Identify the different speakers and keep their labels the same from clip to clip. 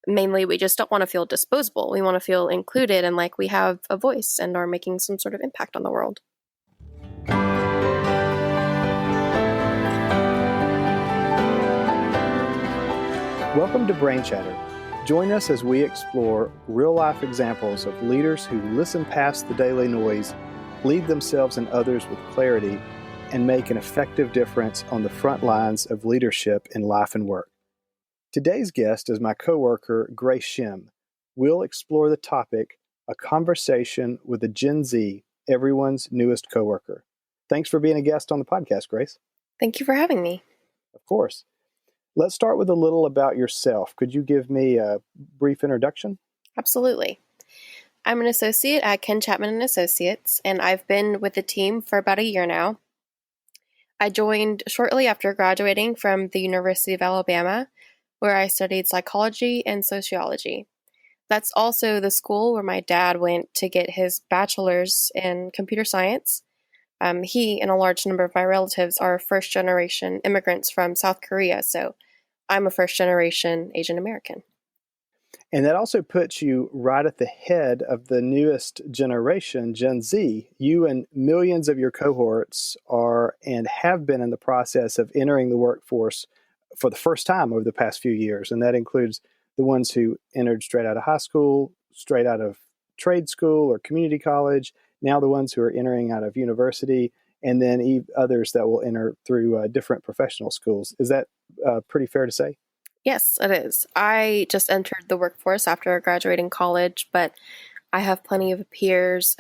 Speaker 1: Mainly, we just don't want to feel disposable. We want to feel included and like we have a voice and are making some sort of impact on the world.
Speaker 2: Welcome to Brain Chatter. Join us as we explore real-life examples of leaders who listen past the daily noise, lead themselves and others with clarity, and make an effective difference on the front lines of leadership in life and work. Today's guest is my coworker, Grace Shim. We'll explore the topic, a conversation with a Gen Z, everyone's newest coworker. Thanks for being a guest on the podcast, Grace.
Speaker 1: Thank you for having me.
Speaker 2: Of course. Let's start with a little about yourself. Could you give me a brief introduction?
Speaker 1: Absolutely. I'm an associate at Ken Chapman & Associates, and I've been with the team for about a year now. I joined shortly after graduating from the University of Alabama, where I studied psychology and sociology. That's also the school where my dad went to get his bachelor's in computer science. He and a large number of my relatives are first-generation immigrants from South Korea, so I'm a first-generation Asian American.
Speaker 2: And that also puts you right at the head of the newest generation, Gen Z. You and millions of your cohorts are and have been in the process of entering the workforce for the first time over the past few years. And that includes the ones who entered straight out of high school, straight out of trade school or community college, now the ones who are entering out of university, and then others that will enter through different professional schools. Is that pretty fair to say?
Speaker 1: Yes, it is. I just entered the workforce after graduating college, but I have plenty of peers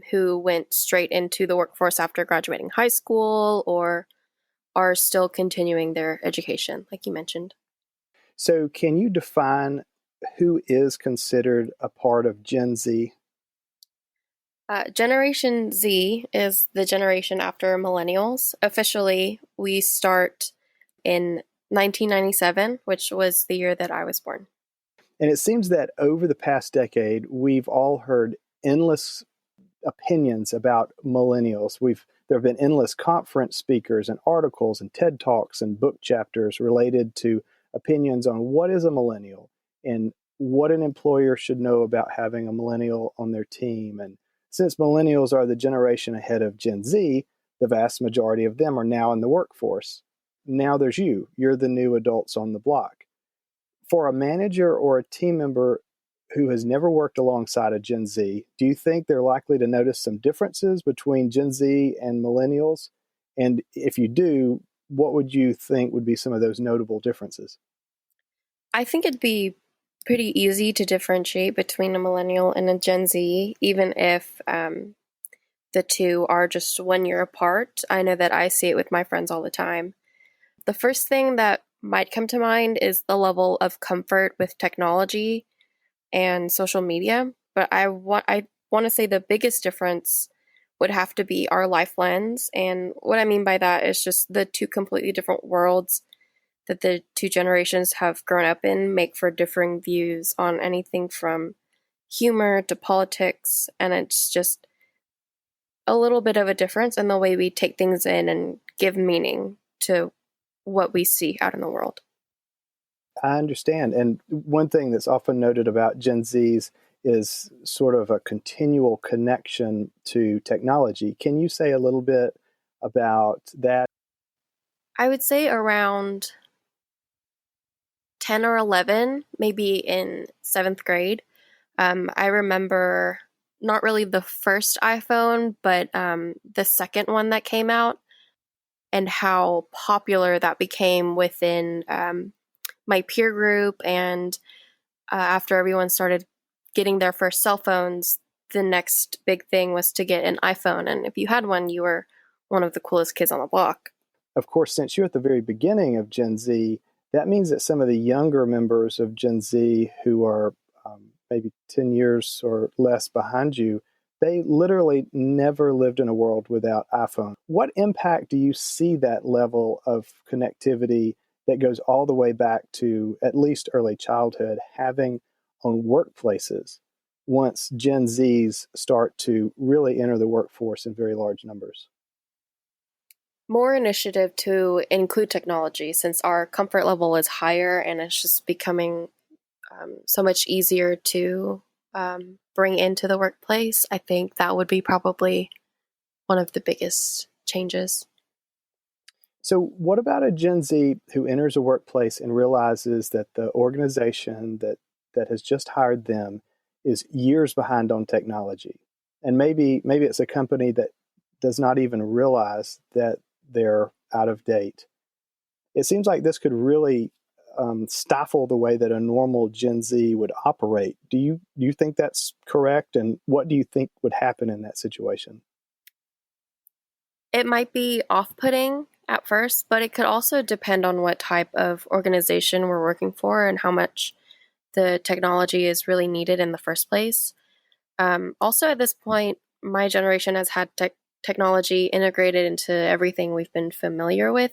Speaker 1: who went straight into the workforce after graduating high school or are still continuing their education, like you mentioned.
Speaker 2: So can you define who is considered a part of Gen Z?
Speaker 1: Generation Z is the generation after Millennials. Officially, we start in 1997, which was the year that I was born.
Speaker 2: And it seems that over the past decade, we've all heard endless opinions about millennials. There have been endless conference speakers and articles and TED Talks and book chapters related to opinions on what is a millennial and what an employer should know about having a millennial on their team. And since millennials are the generation ahead of Gen Z, the vast majority of them are now in the workforce. Now there's you. You're the new adults on the block. For a manager or a team member who has never worked alongside a Gen Z, do you think they're likely to notice some differences between Gen Z and millennials? And if you do, what would you think would be some of those notable differences?
Speaker 1: I think it'd be pretty easy to differentiate between a millennial and a Gen Z, even if the two are just 1 year apart. I know that I see it with my friends all the time. The first thing that might come to mind is the level of comfort with technology and social media. But I want to say the biggest difference would have to be our life lens. And what I mean by that is just the two completely different worlds that the two generations have grown up in make for differing views on anything from humor to politics. And it's just a little bit of a difference in the way we take things in and give meaning to what we see out in the world.
Speaker 2: I understand. And one thing that's often noted about Gen Zs is sort of a continual connection to technology. Can you say a little bit about that?
Speaker 1: I would say around 10 or 11, maybe in 7th grade. I remember not really the first iPhone, but the second one that came out and how popular that became within my peer group. And after everyone started getting their first cell phones, the next big thing was to get an iPhone. And if you had one, you were one of the coolest kids on the block.
Speaker 2: Of course, since you're at the very beginning of Gen Z, that means that some of the younger members of Gen Z who are maybe 10 years or less behind you, they literally never lived in a world without iPhone. What impact do you see that level of connectivity that goes all the way back to at least early childhood having on workplaces once Gen Zs start to really enter the workforce in very large numbers?
Speaker 1: More initiative to include technology since our comfort level is higher and it's just becoming so much easier to bring into the workplace. I think that would be probably one of the biggest changes.
Speaker 2: So, what about a Gen Z who enters a workplace and realizes that the organization that has just hired them is years behind on technology? And maybe it's a company that does not even realize that they're out of date. It seems like this could really stifle the way that a normal Gen Z would operate. Do you think that's correct? And what do you think would happen in that situation?
Speaker 1: It might be off putting at first, but it could also depend on what type of organization we're working for and how much the technology is really needed in the first place. Also, at this point, my generation has had technology integrated into everything we've been familiar with.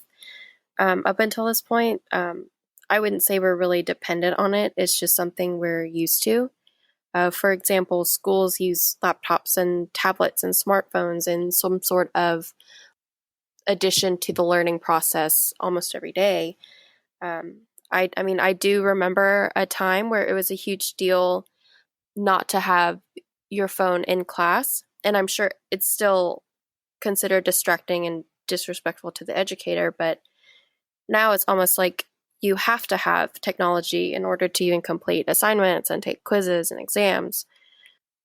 Speaker 1: Up until this point, I wouldn't say we're really dependent on it. It's just something we're used to. For example, schools use laptops and tablets and smartphones in some sort of addition to the learning process almost every day. I mean, I do remember a time where it was a huge deal not to have your phone in class, and I'm sure it's still considered distracting and disrespectful to the educator, but now it's almost like you have to have technology in order to even complete assignments and take quizzes and exams.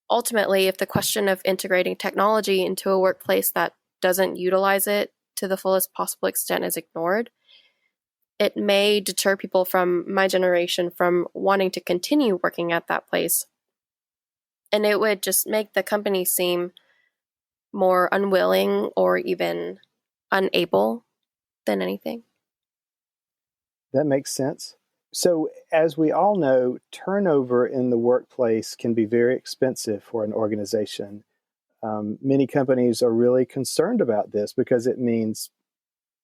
Speaker 1: Ultimately, if the question of integrating technology into a workplace that doesn't utilize it to the fullest possible extent is ignored, it may deter people from my generation from wanting to continue working at that place. And it would just make the company seem more unwilling or even unable than anything.
Speaker 2: That makes sense. So, as we all know, turnover in the workplace can be very expensive for an organization. Many companies are really concerned about this because it means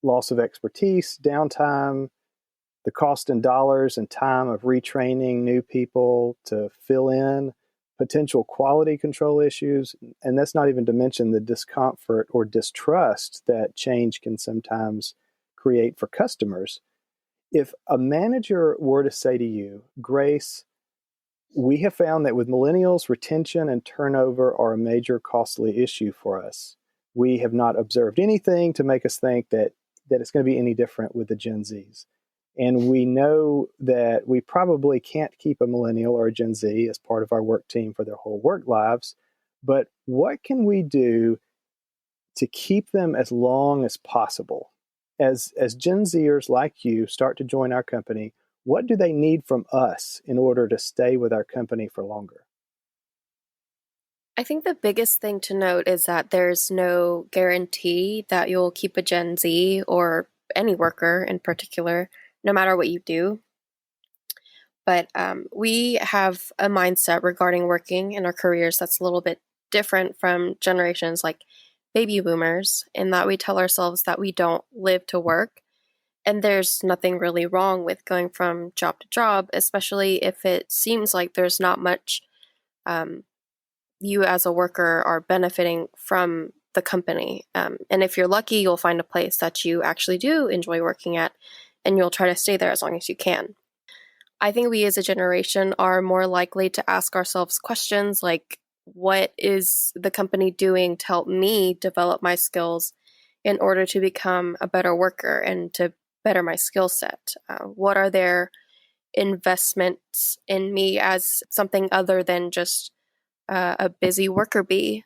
Speaker 2: loss of expertise, downtime, the cost in dollars and time of retraining new people to fill in, potential quality control issues, and that's not even to mention the discomfort or distrust that change can sometimes create for customers. If a manager were to say to you, Grace, we have found that with millennials, retention and turnover are a major costly issue for us. We have not observed anything to make us think that it's going to be any different with the Gen Zs. And we know that we probably can't keep a millennial or a Gen Z as part of our work team for their whole work lives. But what can we do to keep them as long as possible? As Gen Zers like you start to join our company, what do they need from us in order to stay with our company for longer?
Speaker 1: I think the biggest thing to note is that there's no guarantee that you'll keep a Gen Z or any worker in particular, no matter what you do. But we have a mindset regarding working in our careers that's a little bit different from generations like baby boomers, in that we tell ourselves that we don't live to work. And there's nothing really wrong with going from job to job, especially if it seems like there's not much um, you as a worker are benefiting from the company. And if you're lucky, you'll find a place that you actually do enjoy working at, and you'll try to stay there as long as you can. I think we as a generation are more likely to ask ourselves questions like, what is the company doing to help me develop my skills in order to become a better worker and to better my skill set? What are their investments in me as something other than just a busy worker bee?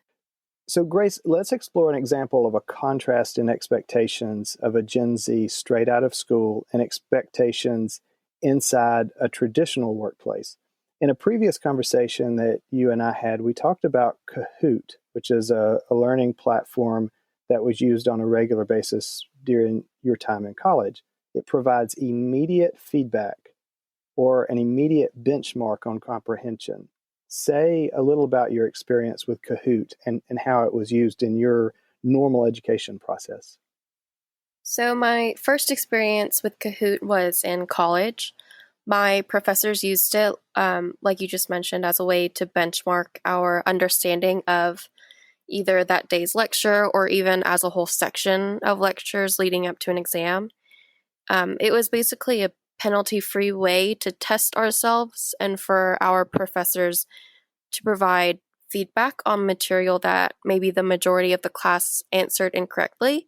Speaker 2: So, Grace, let's explore an example of a contrast in expectations of a Gen Z straight out of school and expectations inside a traditional workplace. In a previous conversation that you and I had, we talked about Kahoot, which is a learning platform that was used on a regular basis during your time in college. It provides immediate feedback or an immediate benchmark on comprehension. Say a little about your experience with Kahoot and how it was used in your normal education process.
Speaker 1: So, my first experience with Kahoot was in college. My professors used it, like you just mentioned, as a way to benchmark our understanding of either that day's lecture or even as a whole section of lectures leading up to an exam. It was basically a penalty-free way to test ourselves and for our professors to provide feedback on material that maybe the majority of the class answered incorrectly,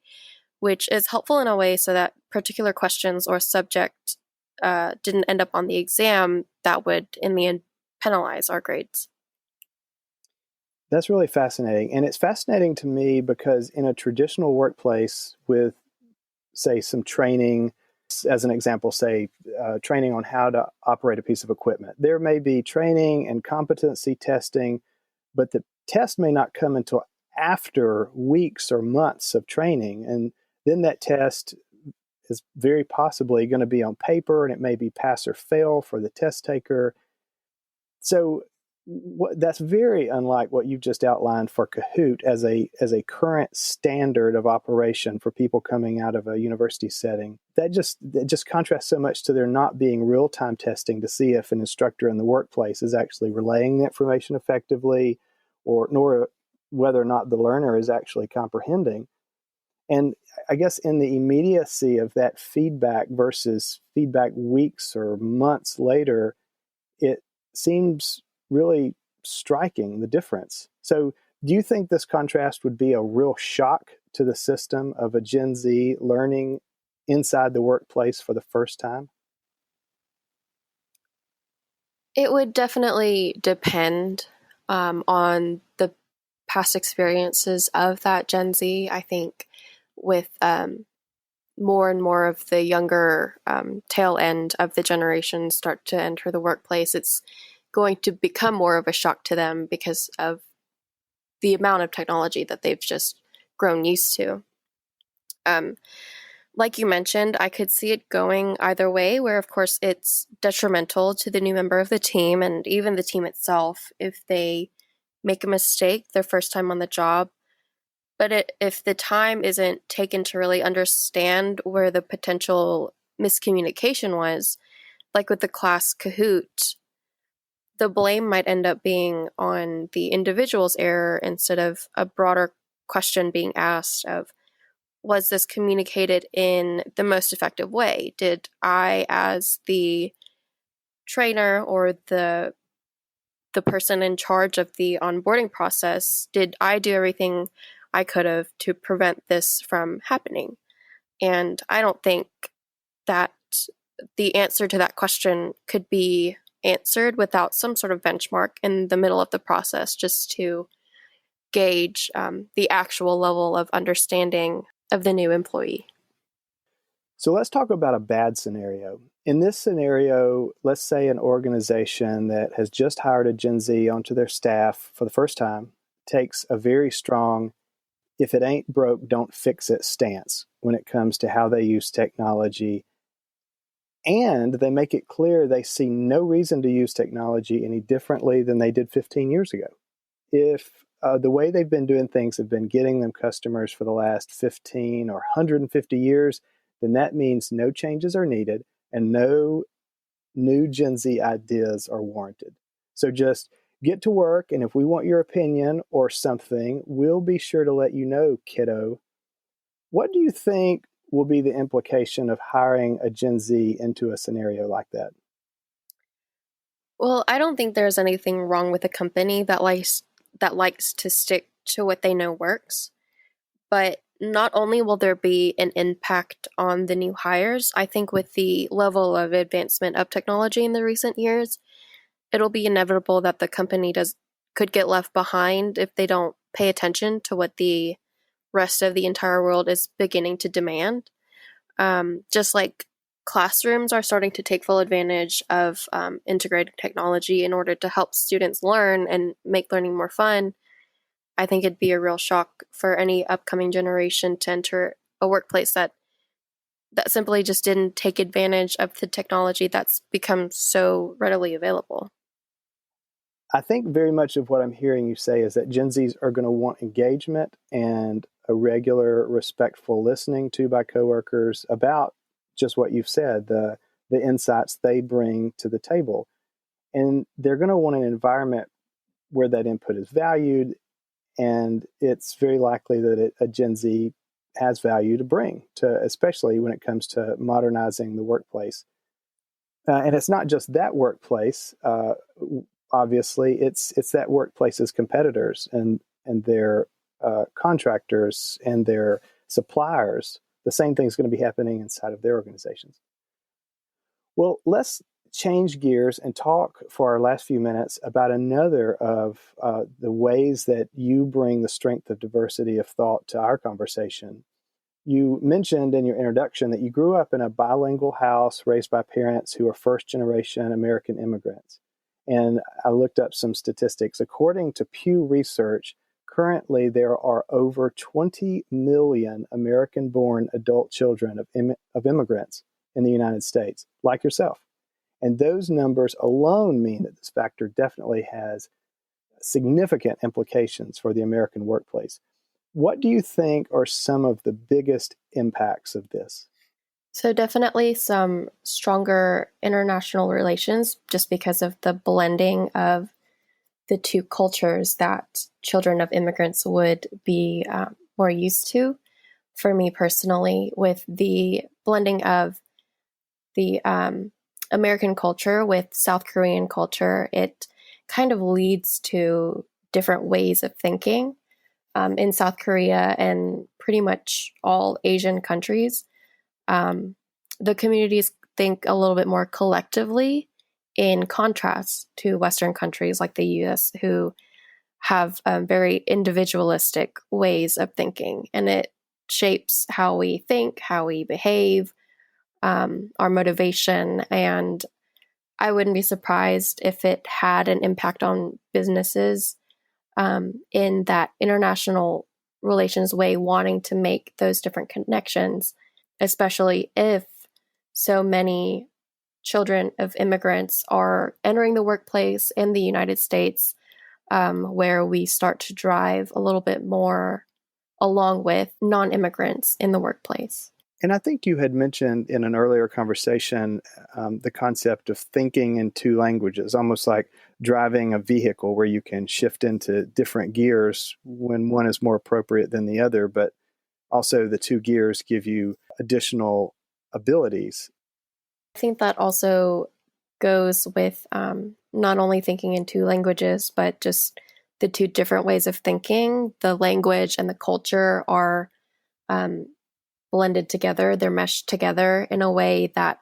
Speaker 1: which is helpful in a way so that particular questions or subject didn't end up on the exam that would, in the end, penalize our grades.
Speaker 2: That's really fascinating. And it's fascinating to me because in a traditional workplace with, say, some training, as an example, say, training on how to operate a piece of equipment, there may be training and competency testing, but the test may not come until after weeks or months of training. And then that test is very possibly going to be on paper, and it may be pass or fail for the test taker. So that's very unlike what you've just outlined for Kahoot as a current standard of operation for people coming out of a university setting. That just contrasts so much to there not being real-time testing to see if an instructor in the workplace is actually relaying the information effectively, or nor whether or not the learner is actually comprehending. And I guess in the immediacy of that feedback versus feedback weeks or months later, it seems really striking, the difference. So do you think this contrast would be a real shock to the system of a Gen Z learning inside the workplace for the first time?
Speaker 1: It would definitely depend on the past experiences of that Gen Z. I think with more and more of the younger tail end of the generation start to enter the workplace, it's going to become more of a shock to them because of the amount of technology that they've just grown used to. Like you mentioned, I could see it going either way, where of course it's detrimental to the new member of the team and even the team itself if they make a mistake their first time on the job. But if the time isn't taken to really understand where the potential miscommunication was, like with the class Kahoot, the blame might end up being on the individual's error instead of a broader question being asked of, was this communicated in the most effective way? Did I, as the trainer or the person in charge of the onboarding process, did I do everything I could have to prevent this from happening? And I don't think that the answer to that question could be answered without some sort of benchmark in the middle of the process just to gauge the actual level of understanding of the new employee.
Speaker 2: So let's talk about a bad scenario. In this scenario, let's say an organization that has just hired a Gen Z onto their staff for the first time takes a very strong, if it ain't broke, don't fix it stance when it comes to how they use technology. And they make it clear they see no reason to use technology any differently than they did 15 years ago. If the way they've been doing things have been getting them customers for the last 15 or 150 years, then that means no changes are needed and no new Gen Z ideas are warranted. So just get to work, and if we want your opinion or something, we'll be sure to let you know, kiddo. What do you think will be the implication of hiring a Gen Z into a scenario like that?
Speaker 1: Well, I don't think there's anything wrong with a company that likes to stick to what they know works. But not only will there be an impact on the new hires, I think with the level of advancement of technology in the recent years, it'll be inevitable that the company could get left behind if they don't pay attention to what the rest of the entire world is beginning to demand. Just like classrooms are starting to take full advantage of integrated technology in order to help students learn and make learning more fun, I think it'd be a real shock for any upcoming generation to enter a workplace that simply just didn't take advantage of the technology that's become so readily available.
Speaker 2: I think very much of what I'm hearing you say is that Gen Zs are going to want engagement and a regular, respectful listening to by coworkers about just what you've said, the insights they bring to the table. And they're going to want an environment where that input is valued, and it's very likely that a Gen Z has value to bring to, especially when it comes to modernizing the workplace. And it's not just that workplace. Obviously, it's that workplace's competitors and their contractors and their suppliers. The same thing is going to be happening inside of their organizations. Well, let's change gears and talk for our last few minutes about another of the ways that you bring the strength of diversity of thought to our conversation. You mentioned in your introduction that you grew up in a bilingual house raised by parents who are first generation American immigrants. And I looked up some statistics. According to Pew Research, currently there are over 20 million American born adult children of immigrants in the United States, like yourself. And those numbers alone mean that this factor definitely has significant implications for the American workplace. What do you think are some of the biggest impacts of this?
Speaker 1: So definitely some stronger international relations just because of the blending of the two cultures that children of immigrants would be more used to. For me personally, with the blending of the American culture with South Korean culture, it kind of leads to different ways of thinking. In South Korea and pretty much all Asian countries, the communities think a little bit more collectively in contrast to Western countries like the US, who have very individualistic ways of thinking. And it shapes how we think, how we behave, our motivation. And I wouldn't be surprised if it had an impact on businesses in that international relations way, wanting to make those different connections, especially if so many children of immigrants are entering the workplace in the United States, where we start to drive a little bit more along with non-immigrants in the workplace.
Speaker 2: And I think you had mentioned in an earlier conversation the concept of thinking in two languages, almost like driving a vehicle where you can shift into different gears when one is more appropriate than the other, but also the two gears give you additional abilities.
Speaker 1: I think that also goes with not only thinking in two languages, but just the two different ways of thinking. The language and the culture are um, blended together, they're meshed together in a way that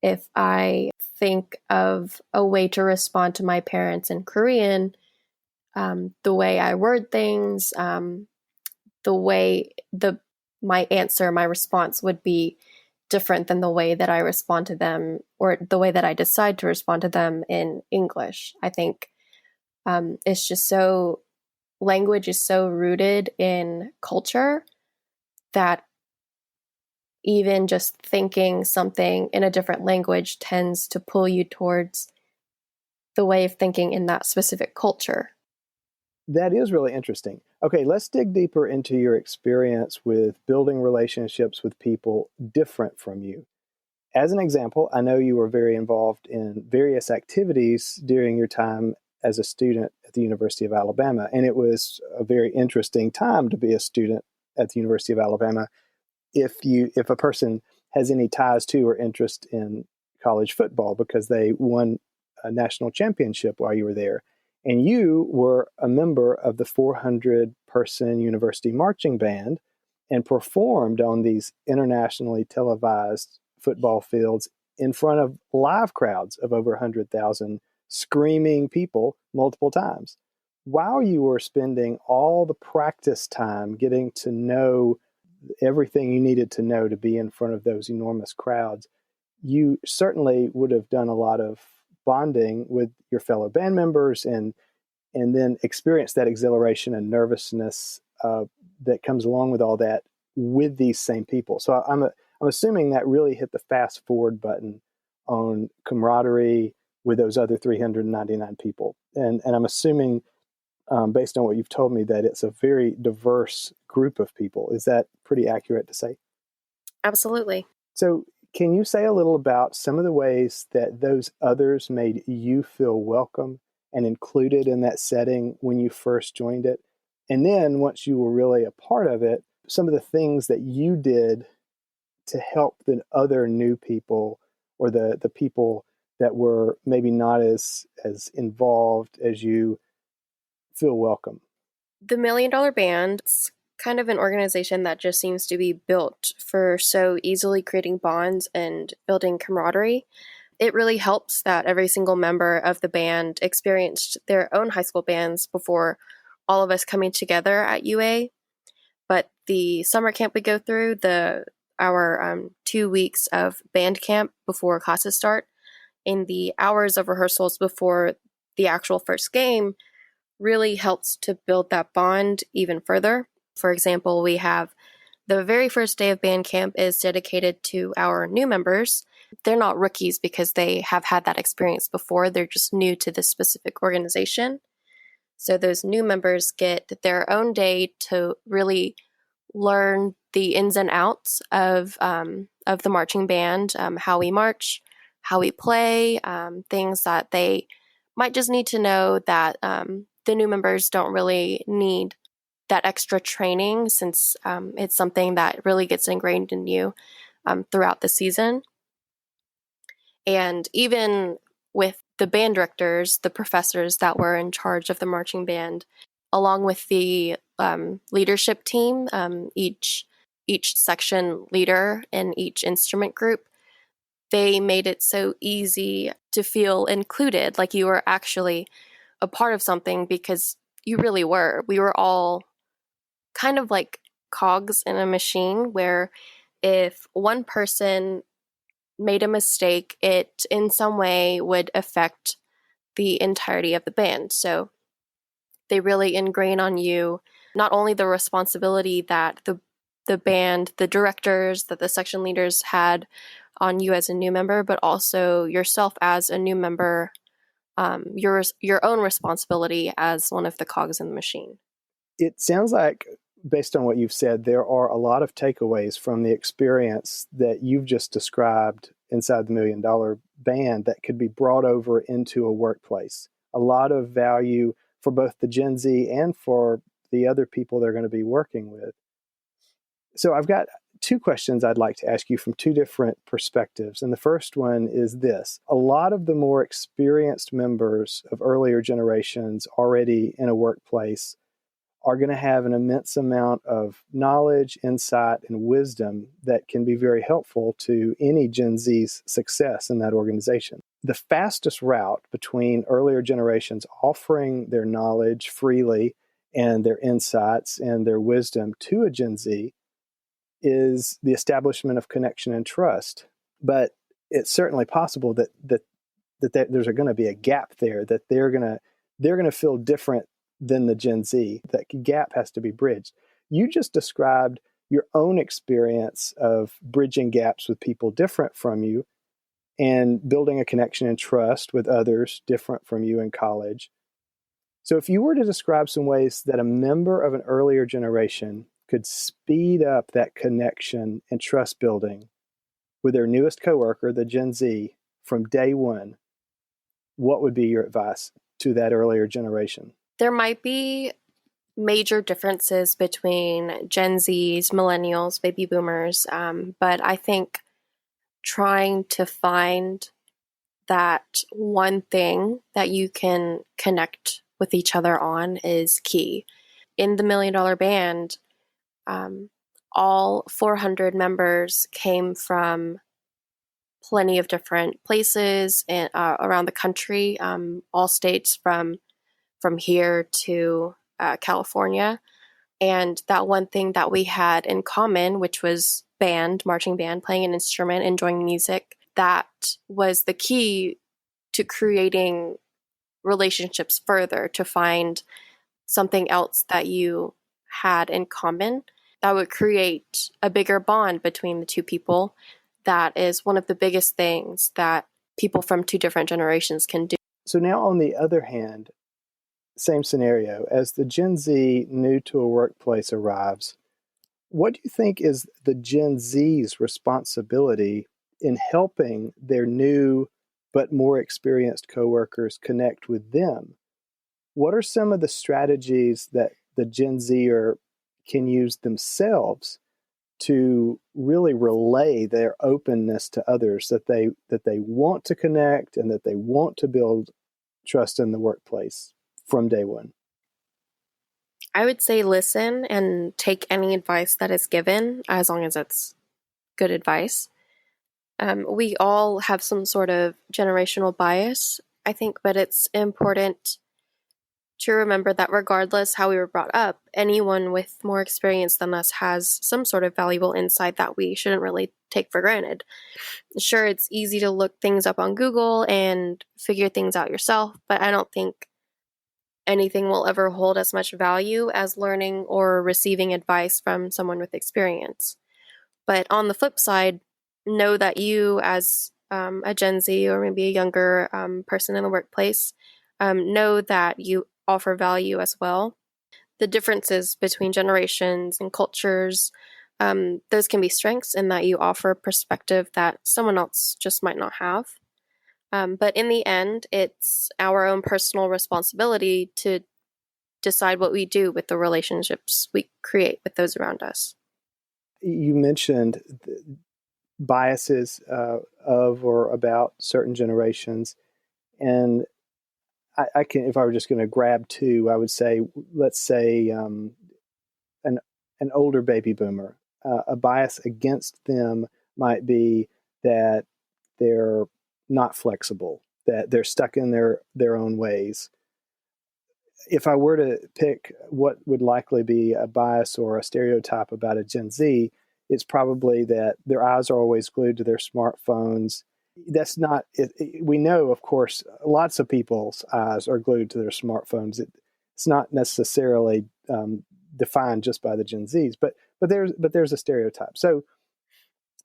Speaker 1: if I think of a way to respond to my parents in Korean, the way I word things, the way my answer, my response would be different than the way that I respond to them or the way that I decide to respond to them in English. I think it's just so, language is so rooted in culture that even just thinking something in a different language tends to pull you towards the way of thinking in that specific culture.
Speaker 2: That is really interesting. Okay, let's dig deeper into your experience with building relationships with people different from you. As an example, I know you were very involved in various activities during your time as a student at the University of Alabama, and it was a very interesting time to be a student at the University of Alabama. If a person has any ties to or interest in college football because they won a national championship while you were there, and you were a member of the 400 person university marching band and performed on these internationally televised football fields in front of live crowds of over 100,000 screaming people multiple times. While you were spending all the practice time getting to know everything you needed to know to be in front of those enormous crowds, you certainly would have done a lot of bonding with your fellow band members and then experience that exhilaration and nervousness that comes along with all that with these same people. So I'm assuming that really hit the fast forward button on camaraderie with those other 399 people. And I'm assuming, based on what you've told me, that it's a very diverse group of people. Is that pretty accurate to say?
Speaker 1: Absolutely.
Speaker 2: So can you say a little about some of the ways that those others made you feel welcome and included in that setting when you first joined it? And then once you were really a part of it, some of the things that you did to help the other new people or the people that were maybe not as involved as you feel welcome?
Speaker 1: The Million Dollar Band's kind of an organization that just seems to be built for so easily creating bonds and building camaraderie. It really helps that every single member of the band experienced their own high school bands before all of us coming together at UA. But the summer camp we go through, our 2 weeks of band camp before classes start, in the hours of rehearsals before the actual first game, really helps to build that bond even further. For example, we have the very first day of band camp is dedicated to our new members. They're not rookies because they have had that experience before. They're just new to this specific organization. So those new members get their own day to really learn the ins and outs of the marching band, how we march, how we play, things that they might just need to know that the new members don't really need that extra training, since it's something that really gets ingrained in you throughout the season. And even with the band directors, the professors that were in charge of the marching band, along with the leadership team, each section leader in each instrument group, they made it so easy to feel included, like you were actually a part of something, because you really were. We were all kind of like cogs in a machine where if one person made a mistake, it in some way would affect the entirety of the band. So they really ingrain on you not only the responsibility that the band, the directors, that the section leaders had on you as a new member, but also yourself as a new member, your own responsibility as one of the cogs in the machine.
Speaker 2: It sounds like, based on what you've said, there are a lot of takeaways from the experience that you've just described inside the Million Dollar Band that could be brought over into a workplace. A lot of value for both the Gen Z and for the other people they're going to be working with. So I've got two questions I'd like to ask you from two different perspectives. And the first one is this. A lot of the more experienced members of earlier generations already in a workplace are going to have an immense amount of knowledge, insight, and wisdom that can be very helpful to any Gen Z's success in that organization. The fastest route between earlier generations offering their knowledge freely and their insights and their wisdom to a Gen Z is the establishment of connection and trust. But it's certainly possible that there's going to be a gap there, that they're going to feel different than the Gen Z. That gap has to be bridged. You just described your own experience of bridging gaps with people different from you and building a connection and trust with others different from you in college. So if you were to describe some ways that a member of an earlier generation could speed up that connection and trust building with their newest coworker, the Gen Z, from day one, what would be your advice to that earlier generation?
Speaker 1: There might be major differences between Gen Zs, millennials, baby boomers, but I think trying to find that one thing that you can connect with each other on is key. In the Million Dollar Band, all 400 members came from plenty of different places and around the country, all states from here to California. And that one thing that we had in common, which was marching band, playing an instrument, enjoying music, that was the key to creating relationships further, to find something else that you had in common that would create a bigger bond between the two people. That is one of the biggest things that people from two different generations can do.
Speaker 2: So now, on the other hand, same scenario, as the Gen Z new to a workplace arrives, what do you think is the Gen Z's responsibility in helping their new but more experienced coworkers connect with them? What are some of the strategies that the Gen Zer can use themselves to really relay their openness to others, that they want to connect and that they want to build trust in the workplace from day one?
Speaker 1: I would say listen and take any advice that is given, as long as it's good advice. We all have some sort of generational bias, I think, but it's important to remember that regardless how we were brought up, anyone with more experience than us has some sort of valuable insight that we shouldn't really take for granted. Sure, it's easy to look things up on Google and figure things out yourself, but I don't think anything will ever hold as much value as learning or receiving advice from someone with experience. But on the flip side, know that you, as a Gen Z or maybe a younger person in the workplace, know that you offer value as well. The differences between generations and cultures, those can be strengths in that you offer a perspective that someone else just might not have. But in the end, it's our own personal responsibility to decide what we do with the relationships we create with those around us.
Speaker 2: You mentioned biases of or about certain generations, and I can, if I were just going to grab two, I would say, let's say an older baby boomer. A bias against them might be that they're not flexible, that they're stuck in their own ways. If I were to pick what would likely be a bias or a stereotype about a Gen Z, it's probably that their eyes are always glued to their smartphones. That's not, we know, of course, lots of people's eyes are glued to their smartphones. It's not necessarily defined just by the Gen Zs, but there's a stereotype. So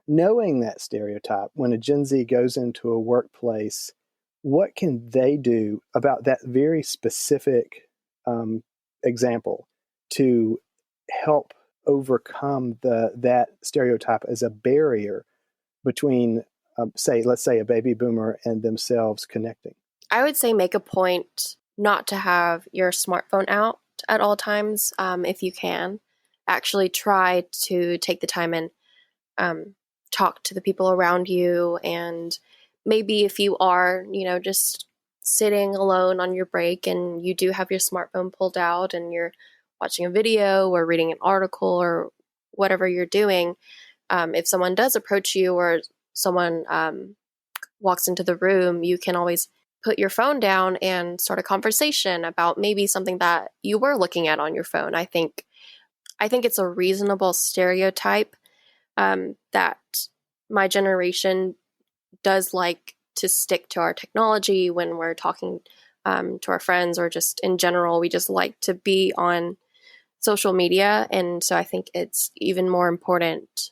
Speaker 2: knowing that stereotype, when a Gen Z goes into a workplace, what can they do about that very specific example to help overcome that stereotype as a barrier between, let's say, a baby boomer and themselves connecting?
Speaker 1: I would say make a point not to have your smartphone out at all times, if you can. Actually try to take the time and talk to the people around you. And maybe if you are, just sitting alone on your break and you do have your smartphone pulled out and you're watching a video or reading an article or whatever you're doing, if someone does approach you or someone walks into the room, you can always put your phone down and start a conversation about maybe something that you were looking at on your phone. I think it's a reasonable stereotype that my generation does like to stick to our technology when we're talking to our friends, or just in general, we just like to be on social media. And so I think it's even more important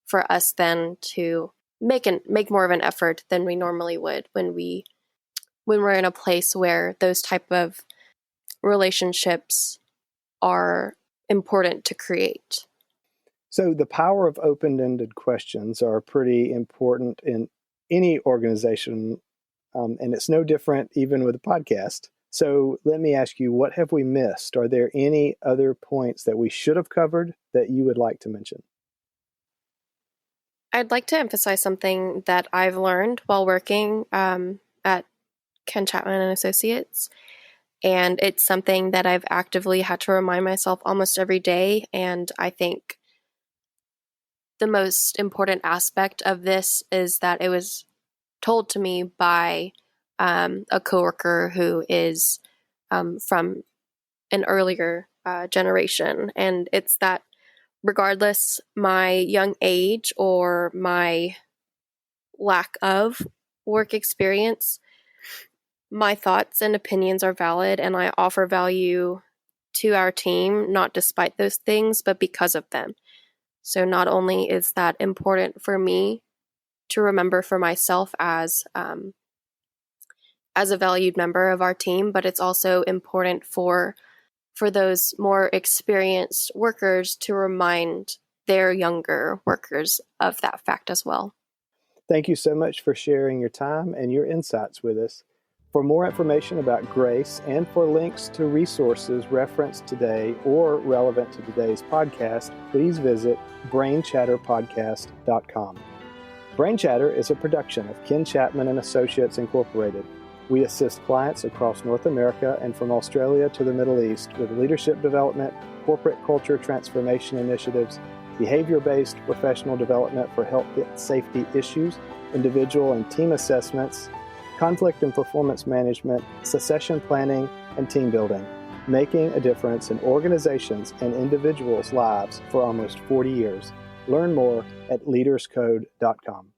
Speaker 1: for us then to make more of an effort than we normally would when we're in a place where those type of relationships are important to create.
Speaker 2: So the power of open-ended questions are pretty important in any organization, and it's no different even with a podcast. So let me ask you, what have we missed? Are there any other points that we should have covered that you would like to mention?
Speaker 1: I'd like to emphasize something that I've learned while working at Ken Chapman and Associates. And it's something that I've actively had to remind myself almost every day. And I think the most important aspect of this is that it was told to me by a coworker who is from an earlier generation. And it's that regardless my young age or my lack of work experience, my thoughts and opinions are valid, and I offer value to our team, not despite those things, but because of them. So not only is that important for me to remember for myself as a valued member of our team, but it's also important for those more experienced workers to remind their younger workers of that fact as well.
Speaker 2: Thank you so much for sharing your time and your insights with us. For more information about grace and for links to resources referenced today or relevant to today's podcast, please visit brainchatterpodcast.com. Brain Chatter is a production of Ken Chapman and Associates Incorporated. We assist clients across North America and from Australia to the Middle East with leadership development, corporate culture transformation initiatives, behavior-based professional development for health and safety issues, individual and team assessments, conflict and performance management, succession planning, and team building, making a difference in organizations and individuals' lives for almost 40 years. Learn more at leaderscode.com.